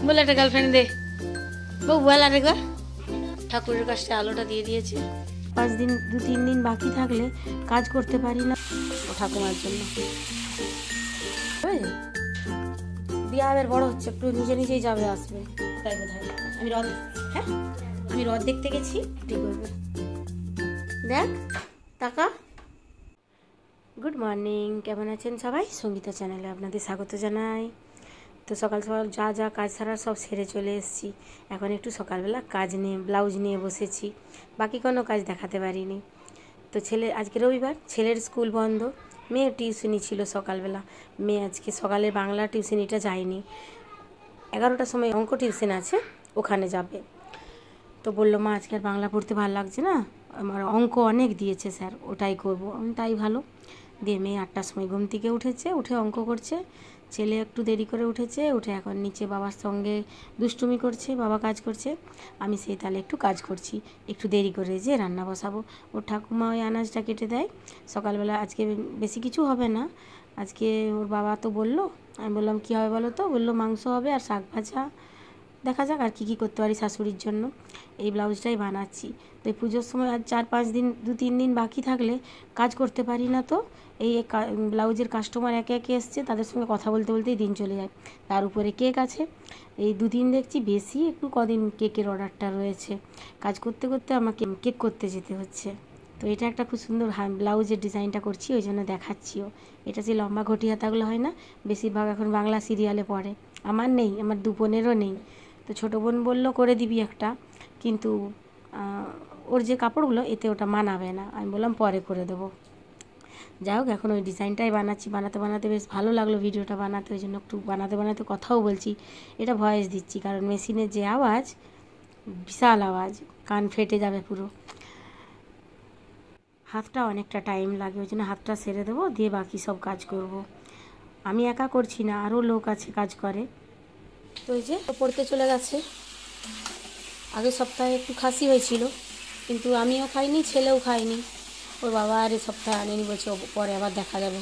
বলে একটা গার্লফ্রেন্ড দে বউ বল আরেকবার। ঠাকুরের কাছে আলোটা দিয়ে দিয়েছে। 5 দিন 2-3 দিন বাকি থাকলে কাজ করতে পারি না ও ঠাকুমার জন্য। দিয়া আবার বড় হচ্ছে, একটু নিজে নিজেই যাবে আসবে তাই বোধহয়। আমি রথ, হ্যাঁ আমি রথ দেখতে গেছি, ঠিক করবে। দেখ টাকা। গুড মর্নিং, কেমন আছেন সবাই? সঙ্গীতা চ্যানেলে আপনাদের স্বাগত জানাই। তো সকাল সকাল যা যা কাজ ছাড়া সব সেরে চলে এসেছি। এখন একটু সকালবেলা কাজ নিয়ে ব্লাউজ নিয়ে বসেছি, বাকি কোনো কাজ দেখাতে পারিনি। তো ছেলে আজকে রবিবার, ছেলের স্কুল বন্ধ, মেয়ের টিউশনি ছিল সকালবেলা। মেয়ে আজকে সকালে বাংলা টিউশনিটা যায়নি, 11টার সময় অঙ্ক টিউশন আছে, ওখানে যাবে। তো বললো মা আজকে আর বাংলা পড়তে ভালো লাগছে না, আমার অঙ্ক অনেক দিয়েছে স্যার, ওটাই করবো। তাই ভালো। দিয়ে মেয়ে 8টার সময় ঘুম থেকে উঠেছে, উঠে অঙ্ক করছে। ছেলে একটু দেরি করে উঠেছে, উঠে এখন নিচে বাবার সঙ্গে দুষ্টুমি করছে, বাবা কাজ করছে, আমি সেই তাহলে একটু কাজ করছি। একটু দেরি করে যে রান্না বসাবো। ওর ঠাকুমা ওই আনাজটা কেটে দেয় সকালবেলা। আজকে বেশি কিছু হবে না, আজকে ওর বাবা তো বললো। আমি বললাম কী হবে বলো তো? বললো মাংস হবে আর শাক ভাজা, দেখা যাক আর কী করতে পারি শাশুড়ির জন্য। এই ব্লাউজটাই বানাচ্ছি। তো এই পুজোর সময় আর 4-5 দিন 2-3 দিন বাকি থাকলে কাজ করতে পারি না। তো এই ব্লাউজের কাস্টমার একে একে এসছে, তাদের সঙ্গে কথা বলতে বলতেই দিন চলে যায়। তার উপরে কেক আছে, এই 2 দিন দেখছি বেশি একটু কদিন কেকের অর্ডারটা রয়েছে। কাজ করতে করতে আমাকে কেক করতে যেতে হচ্ছে। তো এটা একটা খুব সুন্দর ব্লাউজের ডিজাইনটা করছি, ওই জন্য দেখাচ্ছিও। এটা যে লম্বা ঘটি হাতাগুলো হয় না, বেশিরভাগ এখন বাংলা সিরিয়ালে পড়ে। আমার নেই, আমার 2 বোনেরও নেই। তো ছোটো বোন বললো করে দিবি একটা, কিন্তু ওর যে কাপড়গুলো এতে ওটা মানাবে না। আমি বললাম পরে করে দেবো। যাই হোক, এখন ওই ডিজাইনটাই বানাচ্ছি। বানাতে বানাতে বেশ ভালো লাগলো ভিডিওটা বানাতে, ওই জন্য একটু বানাতে বানাতে কথাও বলছি। এটা ভয়েস দিচ্ছি কারণ মেশিনের যে আওয়াজ, বিশাল আওয়াজ, কান ফেটে যাবে পুরো। হাতটা অনেকটা টাইম লাগে, ওই জন্য হাতটা সেরে দেবো, দিয়ে বাকি সব কাজ করব। আমি একা করছি না, আরও লোক আছে কাজ করে। তো ওই যে পড়তে চলে গেছে। আগের সপ্তাহে একটু খাসি হয়েছিল, কিন্তু আমিও খাইনি, ছেলেও খাইনি। ওর বাবা আর এই সপ্তাহে আনেনি, বলছে পরে আবার দেখা যাবে।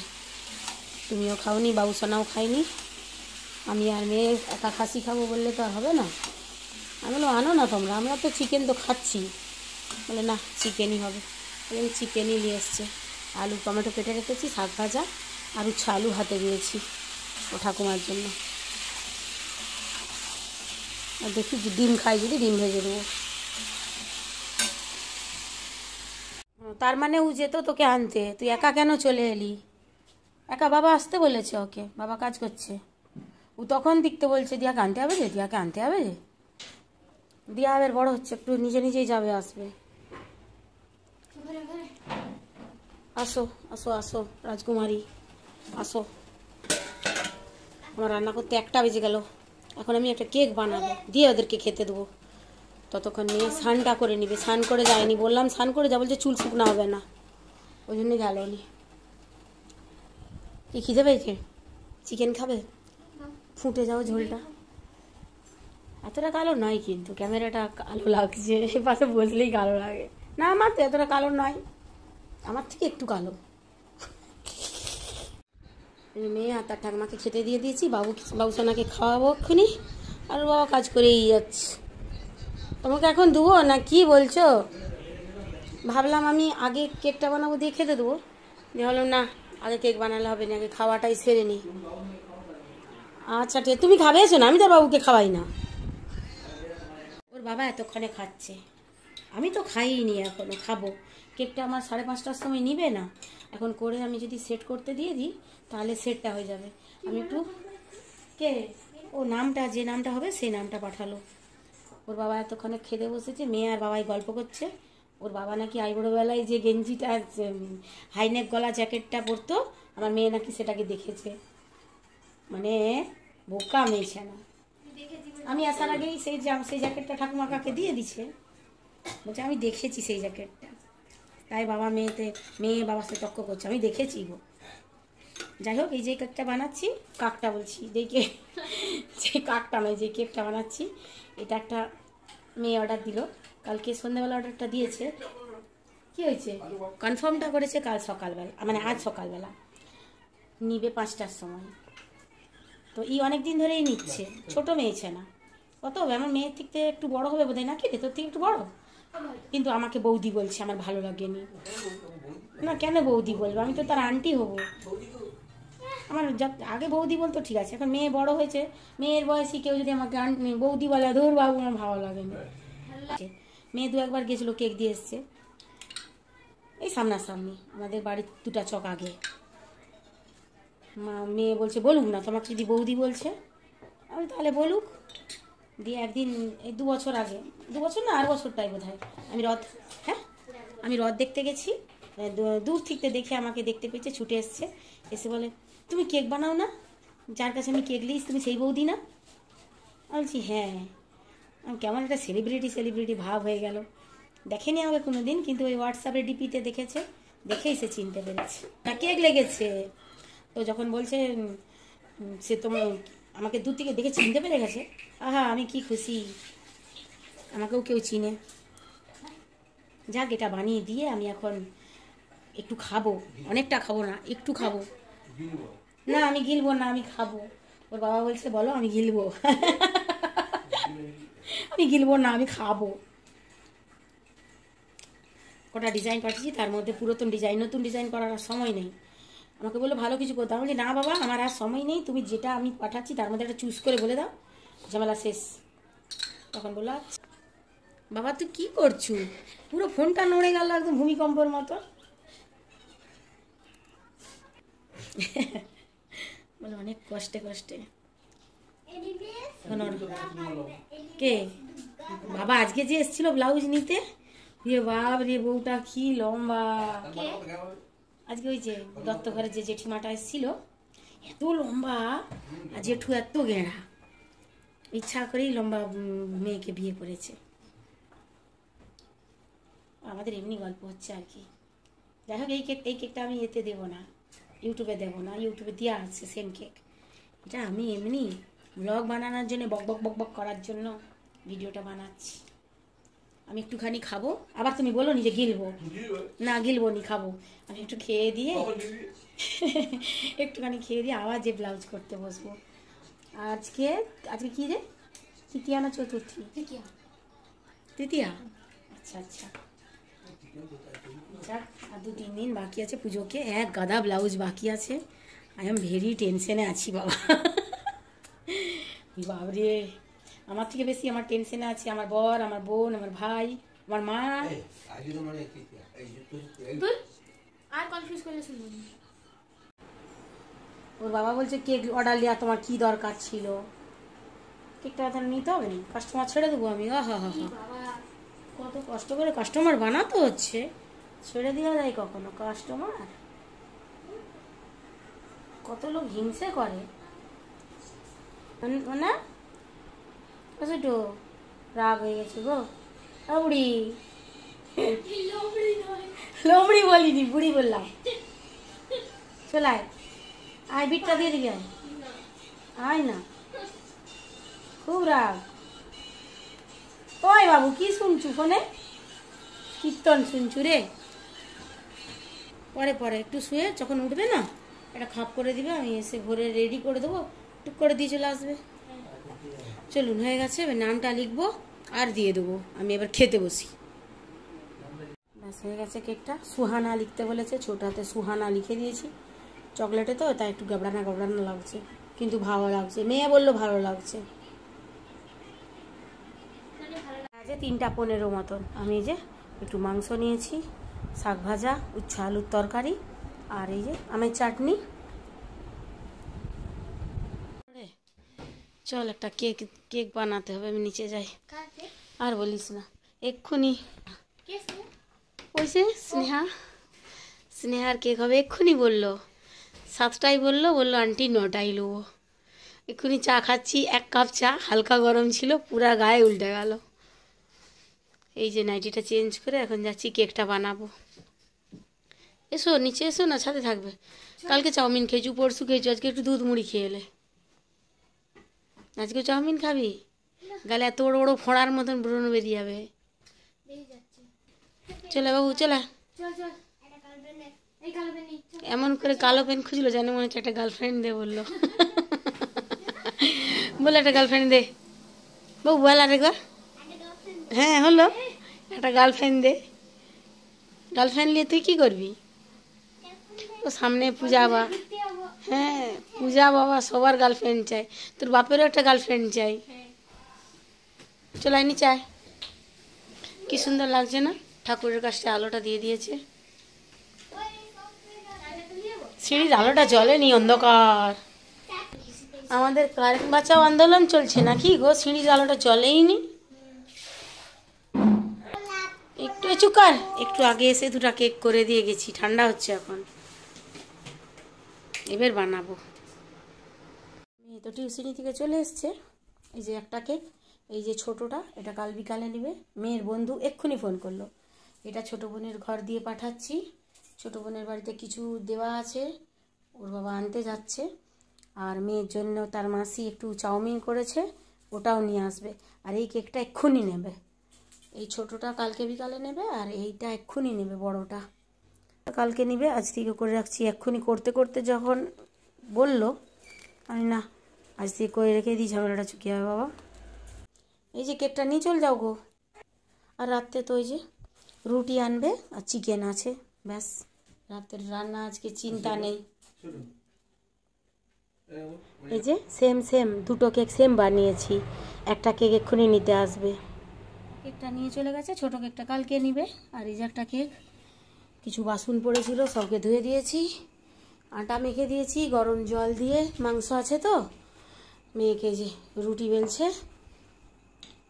তুমিও খাওনি, বাবুসোনাও খাইনি, আমি আর মেয়ে একা খাসি খাবো বললে তো আর হবে না। আমি বললাম আনো না তোমরা, আমরা তো চিকেন তো খাচ্ছি। বলে না চিকেনই হবে। আমি চিকেনই নিয়ে এসছে। আলু টমেটো কেটে রেখেছি, শাক ভাজা আর উচ্ছে আলু হাতে দিয়েছি ও ঠাকুমার জন্য। আর দেখি ডিম খাই, যদি ডিম ভেজে দেবো। তার মানে ও যেত তোকে আনতে, তুই একা কেন চলে এলি? একা বাবা আসতে বলেছে ওকে, বাবা কাজ করছে। ও তখন দেখতে বলছে দিয়াকে আনতে হবে যে, দিয়াকে আনতে হবে যে। দিয়া আবার বড় হচ্ছে, একটু নিজে নিজেই যাবে আসবে। আসো আসো আসো রাজকুমারী, আসো। আমার রান্না করতে 1টা বেজে গেল। এখন আমি একটা কেক বানাবো, দিয়ে ওদেরকে খেতে দেবো। ততক্ষণ মেয়ে স্নানটা করে নিবে, স্নান করে যায়নি, বললাম স্নান করে যা, বলছে চুল শুকনো হবে না, ওই জন্য গেল নি। কি খিদে পেয়েছে? চিকেন খাবে? ফুটে যাও ঝোলটা। এতটা কালো নয় কিন্তু, ক্যামেরাটা কালো লাগছে, সে পাশে বসলেই কালো লাগে। না আমার তো এতটা কালো নয়, আমার থেকে একটু কালো। মেয়ে আর তার ঠাকুমাকে খেতে দিয়ে দিয়েছি, বাবুসোনাকে খাওয়াবো এক্ষুনি, আর বাবা কাজ করেই যাচ্ছে। তোমাকে এখন দেবো না কি বলছো? ভাবলাম আমি আগে কেকটা বানাবো, দিয়ে খেতে দেবো, দিয়ে ভাবলাম না আগে কেক বানালে হবে না, আগে খাওয়াটাই সেরে নিই। আচ্ছা ঠিক, তুমি খাবে এসো না, আমি তোর বাবুকে খাওয়াই না। ওর বাবা এতক্ষণে খাচ্ছে, আমি তো খাইনি এখনও, খাবো। কেকটা আমার 5:30টার সময় নিবে না, এখন করে আমি যদি সেট করতে দিয়ে দিই তাহলে সেটটা হয়ে যাবে। আমি একটু কে ও নামটা, যে নামটা হবে সেই নামটা পাঠালো। ওর বাবা এতক্ষণে খেতে বসেছে, মেয়ে আর বাবাই গল্প করছে। ওর বাবা নাকি আইবুড়োবেলায় যে গেঞ্জিটা হাইনেক গলা জ্যাকেটটা পরতো, আমার মেয়ে নাকি সেটাকে দেখেছে। মানে বোকা মেয়েছে না। আমি আসার আগেই সেই জ্যাকেটটা ঠাকুমা কাকে দিয়ে দিছে, বলছে আমি দেখেছি সেই জ্যাকেটটা। তাই বাবা মেয়ে বাবার সাথে তর্ক করছে, আমি দেখেছি গো। যাই হোক, এই যে কেকটা বানাচ্ছি, কাকটা বলছি, যে কাকটা নয়, যে কেকটা বানাচ্ছি, এটা একটা মেয়ে অর্ডার দিল, কালকে সন্ধ্যাবেলা অর্ডারটা দিয়েছে। কি হয়েছে? কনফার্মটা করেছে কাল সকালবেলা, মানে আজ সকালবেলা নিবে 5টার সময়। তো অনেক দিন ধরেই নিচ্ছে, ছোট মেয়েছে না, কত হবে? আমার মেয়ের থেকে একটু বড় হবে বোধ হয়, নাকি রে? তোর থেকে একটু বড়, কিন্তু আমাকে বৌদি বলছে, আমার ভালো লাগেনি। না, কেন বৌদি বলবো? আমি তো তার আন্টি হবো। আমার আগে বৌদি বলতো ঠিক আছে, এখন মেয়ে বড় হয়েছে, মেয়ের বয়সী কেউ যদি আমাকে বৌদি বলে, ধর বাবু, আমার ভালো লাগেনি। মেয়ে 2-1 বার গেছিলো, কেক দিয়ে এসছে, এই সামনাসামনি আমাদের বাড়ির 2টা চক আগে। মেয়ে বলছে বলুক না, তোমাকে যদি বৌদি বলছে। আমি তাহলে বলুক। দিয়ে একদিন এই 2 বছর আগে, 2 বছর না, আর বছরটাই বোধ হয়, আমি রথ দেখতে গেছি। দূর থেকে দেখে আমাকে দেখতে পেয়েছে, ছুটে এসছে, এসে বলে তুমি কেক বানাও না, যার কাছে আমি কেক লিস তুমি সেই বৌদি না? আমি বলছি হ্যাঁ। কেমন একটা সেলিব্রিটি ভাব হয়ে গেল। দেখেনি আমাকে কোনো দিন, কিন্তু ওই হোয়াটসঅ্যাপে ডিপিতে দেখেছে, দেখেই সে চিনতে পেরেছে। না, কেক লেগেছে। তো যখন বলছে সে তোমার আমাকে দূর থেকে দেখে চিনতে পেরে গেছে, আহা আমি কি খুশি, আমাকেও কেউ চিনে। যাক, এটা বানিয়ে দিয়ে আমি এখন একটু খাবো, অনেকটা খাবো না, একটু খাবো। না, আমি গিলবো না, আমি খাবো। ওর বাবা বলছে বলো আমি গিলবো। আমি গিলবো না, আমি খাবো। কটা ডিজাইন পাঠিয়েছি, তার মধ্যে পুরাতন ডিজাইন, নতুন ডিজাইন করার আর সময় নেই। আমাকে বললো ভালো কিছু করতে, আমি বলছি না বাবা, আমার আর সময় নেই, তুমি যেটা আমি পাঠাচ্ছি তার মধ্যে একটা চুজ করে বলে দাও, ঝামেলা শেষ। তখন বললো আচ্ছা। বাবা তুই কি করছু? পুরো ফোনটা নড়ে গেল একদম ভূমিকম্পর মতো। বলে অনেক কষ্টে কে বাবা আজকে যে এসেছিল ব্লাউজ নিতে, বাপ রে, বউটা কি লম্বা। আজকে ওই যে দত্ত ঘরে যে জেঠিমাটা এসেছিল, এত লম্বা, আর জেঠু এত গেঁড়া, ইচ্ছা করেই লম্বা মেয়েকে বিয়ে করেছে। আমাদের এমনি গল্প হচ্ছে আর কি। যাই হোক, এই কেকটা আমি এতে দেবো না, ইউটিউবে দেবো না, ইউটিউবে দেওয়া আছে সেম কেক। এটা আমি এমনি ব্লগ বানানোর জন্য বক করার জন্য ভিডিওটা বানাচ্ছি। আমি একটুখানি খাবো, আবার তুমি বলো নি যে গিলবো না, গিলবো নি, খাবো। আমি একটু খেয়ে দিয়ে একটুখানি খেয়ে দিয়ে আবার যে ব্লাউজ করতে বসবো। আজকে কি রে, তৃতীয়া না চতুর্থী? তৃতীয়া। আচ্ছা, যাক, আর 2-3 দিন বাকি আছে পুজোকে, এক গাদা ব্লাউজ বাকি আছে। আই এম ভেরি টেনশনে আছি বাবা। বাবরে, আমার থেকে বেশি আমার টেনশনে আছে আমার বর, আমার বোন, আমার ভাই, আমার মা। ওর বাবা বলছে কেক অর্ডার দেওয়া তোমার কি দরকার ছিল? কেকটা তাহলে নিতে হবে না, কাস্টমার ছেড়ে দেবো আমি? হা, কত কষ্ট করে কাস্টমার বানাতে হচ্ছে, ছেড়ে দেওয়া যায় কখনো কাস্টমার? কত লোক হিংসে করে না। একটু রাগ হয়ে গেছে গো। বুড়ি, লোমড়ি বলিনি, বুড়ি বললাম। চলায় আয়, বিটটা দিয়ে দিবি, আয় না, খুব রাগ। ওই বাবু কি শুনছু ফোনে? কীর্তন শুনছু রে? পরে একটু শুয়ে যখন উঠবে না, একটা খাপ করে দিবে, আমি এসে ভোরে রেডি করে দেবো, টুক করে দিয়ে চলে আসবে। চলুন, হয়ে গেছে, এবার নামটা লিখবো আর দিয়ে দেবো, আমি এবার খেতে বসি। ব্যাস হয়ে গেছে কেকটা। সুহানা লিখতে বলেছে, ছোট হাতে সুহানা লিখে দিয়েছি। চকলেটে তো তাই একটু গাবড়ানা লাগছে, কিন্তু ভালো লাগছে, মেয়ে বললো ভালো লাগছে। 3:15 মতন। আমি এই যে একটু মাংস নিয়েছি, শাক ভাজা, উচ্ছে আলুর তরকারি, আর এই যে আমের চাটনি। চল একটা কেক বানাতে হবে, আমি নিচে যাই। আর বলিস না, এক্ষুনি ওই যে স্নেহার কেক হবে, এক্ষুনি বললো, 7টায় বললো আন্টি 9টায় নেবো। এক্ষুনি চা খাচ্ছি, 1 কাপ চা, হালকা গরম ছিল, পুরা গায়ে উল্টে গেল। এই যে নাইটিটা চেঞ্জ করে এখন যাচ্ছি কেকটা বানাবো। এসো নিচে এসো না, সাথে থাকবে। কালকে চাউমিন খেয়েছু, পরশু খেয়েছু, আজকে একটু দুধ মুড়ি খেয়ে এলে। আজকে চাউমিন খাবি? গালে এত বড় বড় ফোঁড়ার মতন ব্রণ বেরিয়ে যাবে। চলে বাবু, চলে। এমন করে কালো পেন খুঁজলো, জানে মনে হচ্ছে একটা গার্লফ্রেন্ড দে বললো। বলে একটা গার্লফ্রেন্ড দে, বউ বল আরেকবার। হ্যাঁ হলো, একটা গার্লফ্রেন্ড দে। গার্লফ্রেন্ড নিয়ে তুই কি করবি? তো সামনে পূজা বা, হ্যাঁ পূজা বাবা সবার গার্লফ্রেন্ড চাই, তোর বাপেরও একটা গার্লফ্রেন্ড চাই। চলাই নি চায়, কি সুন্দর লাগছে না? ঠাকুরের কাছে আলোটা দিয়ে দিয়েছে, সিঁড়ির আলোটা জ্বলেনি, অন্ধকার। আমাদের কারেন্ট বাঁচাও আন্দোলন চলছে নাকি গো? সিঁড়ির আলোটা জ্বলেই নি। একটু চুকার, একটু আগে এসে দুটা কেক করে দিয়ে গেছি, ঠান্ডা হচ্ছে এখন, এবার বানাবো। মেয়ে তো টিউশনি থেকে চলে এসছে। এই যে একটা কেক, এই যে ছোটোটা, এটা কাল বিকালে নেবে। মেয়ের বন্ধু এক্ষুনি ফোন করলো, এটা ছোটো বোনের ঘর দিয়ে পাঠাচ্ছি। ছোটো বোনের বাড়িতে কিছু দেওয়া আছে, ওর বাবা আনতে যাচ্ছে। আর মেয়ের জন্য তার মাসি একটু চাউমিন করেছে, ওটাও নিয়ে আসবে। আর এই কেকটা এক্ষুনি নেবে, এই ছোটোটা কালকে বিকালে নেবে, আর এইটা এক্ষুনি নেবে, বড়টা কালকে নিবে। আজ থেকে করে রাখছি, এক্ষুনি করতে করতে যখন বললো, আমি না আজ থেকে করে রেখে দিই, ঝামেলাটা চুকিয়ে হবে বাবা। এই যে কেকটা নিয়ে চল যাও গো। আর রাত্রে তো ওই যে রুটি আনবে আর চিকেন আছে, ব্যাস রাতের রান্না আজকে চিন্তা নেই। এই যে সেম সেম দুটো কেক সেম বানিয়েছি, একটা কেক এক্ষুনি নিতে আসবে। কেকটা নিয়ে চলে গেছে, ছোটো কেকটা কালকে নিবে। আর এই যে একটা কেক, কিছু বাসন পড়েছিল সবকে ধুয়ে দিয়েছি, আটা মেখে দিয়েছি গরম জল দিয়ে, মাংস আছে তো। মেয়েকে যে রুটি বেলছে,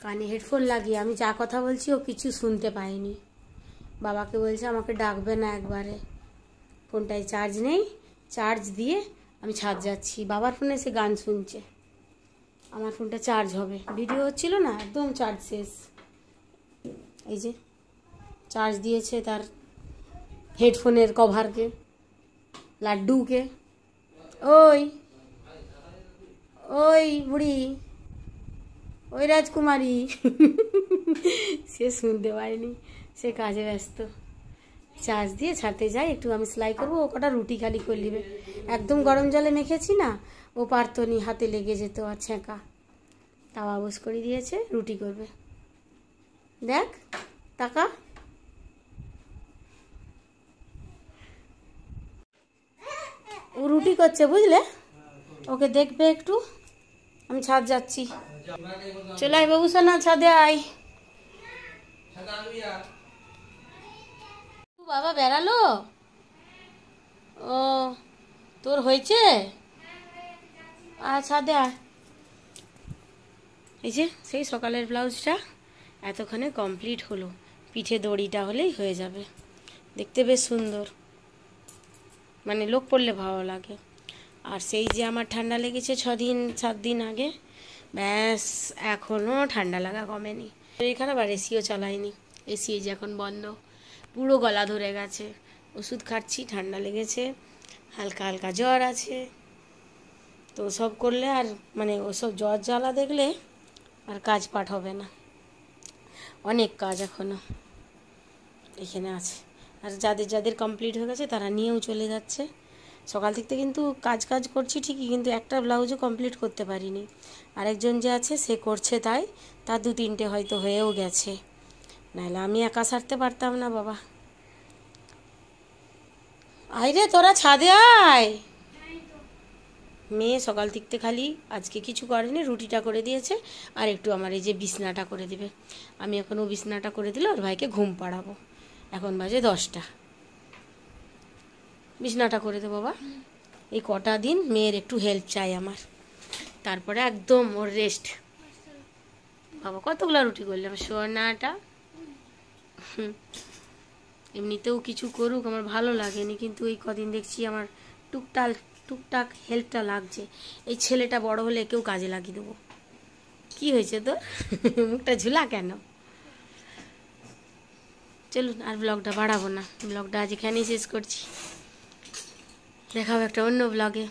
কানে হেডফোন লাগিয়ে আমি যা কথা বলছি ও কিছু শুনতে পায়নি। বাবাকে বলছে আমাকে ডাকবে না একবারে, ফোনটায় চার্জ নেই, চার্জ দিয়ে আমি ছাদ যাচ্ছি। বাবার ফোনে সে গান শুনছে, আমার ফোনটা চার্জ হবে, ভিডিও হচ্ছিল না, একদম চার্জ শেষ। এই যে চার্জ দিয়েছে তার হেডফোনের কভারকে, লাড্ডুকে। ওই ওই বুড়ি, ওই রাজকুমারী সে শুনতে পায়নি, সে কাজে ব্যস্ত। চার্জ দিয়ে ছাড়তে যাই, একটু আমি সেলাই করবো, ও কটা রুটি খালি করে নেবে। একদম গরম জলে মেখেছি না, ও পারতো নি, হাতে লেগে যেত আর ছ্যাঁকা। তাওয়া বস করে দিয়েছে, রুটি করবে। দেখ টাকা, ও রুটি করছে বুঝলে, ওকে দেখবে একটু। আমি ছাদ যাচ্ছি, চলে আয় বাবু সোনা, ছাদে আয়। বাবা বেড়ালো, ও তোর হয়েছে, আর ছাদে আয়। এই যে সেই সকালের ব্লাউজটা এতক্ষণে কমপ্লিট হলো, পিঠে দড়িটা হলেই হয়ে যাবে। দেখতে বেশ সুন্দর, মানে লোক পড়লে ভালো লাগে। আর সেই যে আমার ঠান্ডা লেগেছে 6-7 দিন আগে, ব্যাস এখনও ঠান্ডা লাগা কমেনি। শরীর খারাপ, আর এসিও চালাইনি, এসি যে এখন বন্ধ, পুরো গলা ধরে গেছে। ওষুধ খাচ্ছি, ঠান্ডা লেগেছে, হালকা হালকা জ্বর আছে। তো সব করলে আর মানে ওসব জ্বর জ্বালা দেখলে আর কাজ পাঠ হবে না, অনেক কাজ এখনও এখানে আছে। আর যাদের যাদের কমপ্লিট হয়ে গেছে তারা নিয়েও চলে যাচ্ছে। সকাল থেকে কিন্তু কাজ করছি ঠিকই, কিন্তু একটা ব্লাউজও কমপ্লিট করতে পারিনি। আরেকজন যে আছে সে করছে, তাই তার 2-3টে হয়তো হয়েও গেছে, নাহলে আমি একা সারতে পারতাম না বাবা। আয় রে তোরা ছাদে আয়। মেয়ে সকাল থেকে খালি আজকে কিছু করেনি, রুটিটা করে দিয়েছে, আর একটু আমার এই যে বিছনাটা করে দেবে। আমি এখন ও বিছনাটা করে দিলে ওর ভাইকে ঘুম পাড়াবো। এখন বাজে 10টা, বিছনাটা করে দে বাবা। এই কটা দিন মেয়ের একটু হেল্প চাই আমার, তারপরে একদম ওর রেস্ট। বাবা কতগুলো রুটি করলাম সোনাটা। এমনিতেও কিছু করুক আমার ভালো লাগেনি, কিন্তু এই কদিন দেখছি আমার টুকটাক হেল্পটা লাগছে। এই ছেলেটা বড় হলে একেও কাজে লাগিয়ে দেবো। কি হয়েছে তোর মুখটা ঝুলা কেন? চলুন আর ব্লগটা বাড়াবো না, ব্লগটা আজ এখানেই শেষ করছি। দেখাবো একটা অন্য ব্লগে।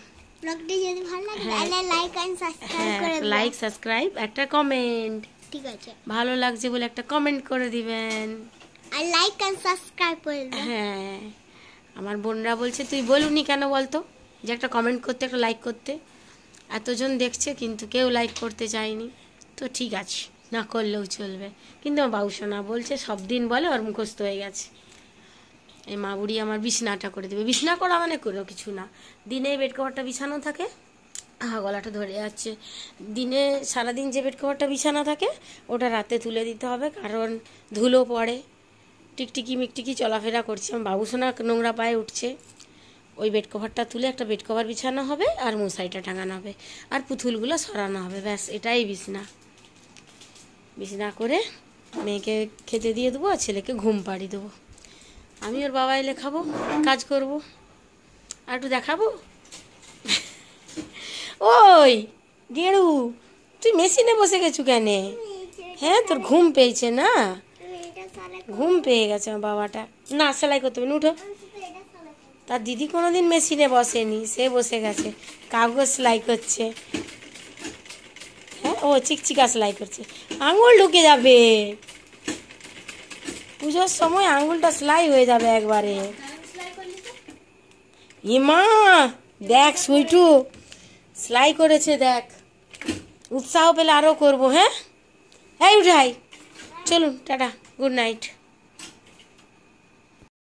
ব্লগটি যদি ভালো লাগে তাহলে লাইক এন্ড সাবস্ক্রাইব করে দিবেন। লাইক সাবস্ক্রাইব, একটা কমেন্ট, ঠিক আছে, ভালো লাগছে বলে একটা কমেন্ট করে দিবেন, আর লাইক এন্ড সাবস্ক্রাইব করে দিবেন। হ্যাঁ, আমার বোনরা বলছে তুই বলুনি কেন বলতো যে একটা কমেন্ট করতে, একটা লাইক করতে। এতজন দেখছে কিন্তু কেউ লাইক করতে চায়নি, তো ঠিক আছে। না করলেও চলবে, কিন্তু আমার বাবুসোনা বলছে সব দিন বলে ওর মুখস্থ হয়ে গেছে। এই মা বুড়ি আমার বিছনাটা করে দেবে। বিছনা করা মানে কোনো কিছু না, দিনে বেড কভারটা বিছানো থাকে। গলাটা ধরে যাচ্ছে। দিনে সারাদিন যে বেড কভারটা বিছানা থাকে ওটা রাতে তুলে দিতে হবে, কারণ ধুলো পড়ে, টিকটিকি মিকটিকি চলাফেরা করছে। আমার বাবুসোনা নোংরা পায়ে উঠছে। ওই বেড কভারটা তুলে একটা বেড কভার বিছানো হবে আর মশারিটা টাঙানো হবে আর পুতুলগুলো সরানো হবে, ব্যাস এটাই বিছনা। বিছনা করে মেয়েকে খেতে দিয়ে দেবো আর ছেলেকে ঘুম পাড়িয়ে দেবো। আমি ওর বাবা এলে খাবো, কাজ করব, আর একটু দেখাবো। ওই গেড়ু, তুই মেশিনে বসে গেছু কেন? হ্যাঁ, তোর ঘুম পেয়েছে না? ঘুম পেয়ে গেছে আমার বাবাটা। না, সেলাই করতে হবে না, উঠো। তার দিদি কোনোদিন মেশিনে বসেনি, সে বসে গেছে, কাগজ সেলাই করছে। হ্যাঁ, ও চিকচিকা সেলাই করছে, আঙুল ঢুকে যাবে। পুজোর সময় আঙুলটা সেলাই হয়ে যাবে একবারে। ইমা দেখ, সুইটু সেলাই করেছে দেখ, উৎসাহ পেলে আরও করবো। হ্যাঁ, এই উঠাই, চলুন, টাটা, গুড নাইট।